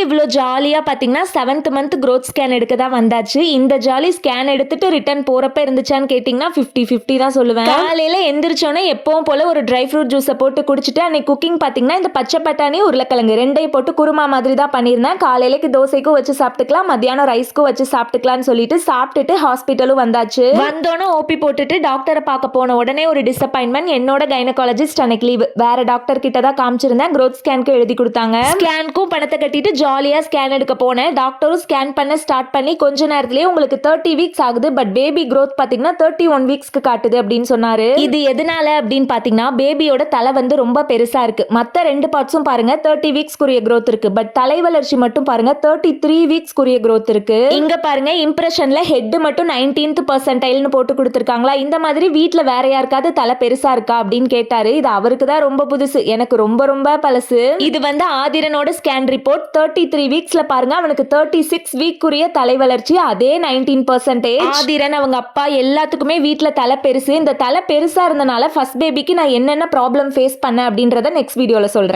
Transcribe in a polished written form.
இவ்வளோ ஜாலியாக பார்த்தீங்கன்னா 7th மந்த் growth ஸ்கேன் எடுக்க தான் வந்தாச்சு. இந்த ஜாலி ஸ்கேன் எடுத்துட்டு ரிட்டர்ன் போகிறப்ப இருந்துச்சான்னு கேட்டிங்கன்னா 50-50 தான் சொல்லுவேன். காலையில் எந்திரிச்சோன்னே எப்பவும் போல் ஒரு ட்ரை ஃப்ரூட் ஜூஸை போட்டு குடிச்சிட்டு அன்னைக்கு குக்கிங் பார்த்தீங்கன்னா இந்த பச்சை பட்டாணி உருளைக்கிழங்கு ரெண்டையும் போட்டு குருமா மாதிரி தான் பண்ணியிருந்தேன். காலையிலக்கு தோசைக்கும் வச்சு சாப்பிட்டுக்கலாம், மத்தியானம் ரைஸ்க்கும் வச்சு சாப்பிட்டுக்கலாம்னு சொல்லிட்டு சாப்பிட்டுட்டு ஹாஸ்பிட்டலும் வந்தாச்சு. வந்தோன்னே ஓபி போட்டுட்டு டாக்டரை பார்க்க போன உடனே ஒரு டிசப்பாயின்மெண்ட். என்னோட கைனகாலஜிஸ்ட் அன்னைக்கு லீவ், வேற டாக்டர் கிட்ட தான் காமிச்சிருந்தேன். growth ஸ்கேனுக்கு எழுதி கொடுத்தாங்க. ஸ்கேனுக்கும் பணத்தை கட்டிட்டு ஜாலியா ஸ்கேன் எடுக்க போனேன். டாக்டரும் ஸ்கேன் பண்ண ஸ்டார்ட் பண்ணி கொஞ்ச நேரத்திலேயே உங்களுக்கு 30 வீக்ஸ் ஆகுது, பட் பேபி growth பாத்தீங்கன்னா 31 வீக்ஸ்க்கு காட்டுது அப்படின்னு சொன்னாரு. இது எதனால அப்படின்னு பாத்தீங்கன்னா பேபியோட தலை வந்து ரொம்ப பெருசா இருக்கு. மத்த ரெண்டு பார்ட்ஸும் பாருங்க 30 வீக்ஸ்க்குரிய growth இருக்கு, பட் தலை வளர்ச்சி மட்டும் பாருங்க 33 வீக்ஸ்க்குரிய growth இருக்கு. இங்க பாருங்க இம்ப்ரெஷன்ல ஹெட் மட்டும் 19th பர்சன்டைல்னு போட்டு கொடுத்துருக்காங்களா. இந்த மாதிரி வீட்ல வேற யாருக்காவது தலை பெருசா இருக்கா அப்படின்னு கேட்டாரு. இது அவருக்கு தான் ரொம்ப புதுசு, எனக்கு ரொம்ப ரொம்ப பழசு. இது வந்து ஆதிரனோட ஸ்கேன் ரிப்போர்ட். 33 வீக்ஸ்ல பாருங்க அவனுக்கு 36 வீக்குரிய தலை வளர்ச்சி, அதே 19%. ஆதிரன் அவங்க அப்பா எல்லாத்துக்குமே வீட்ல தலை பெருசு. இந்த தலை பெருசா இருந்தனால ஃபர்ஸ்ட் பேபிக்கு நான் என்னென்ன ப்ராப்ளம் ஃபேஸ் பண்ணேன் அப்படின்றத நெக்ஸ்ட் வீடியோல சொல்றேன்.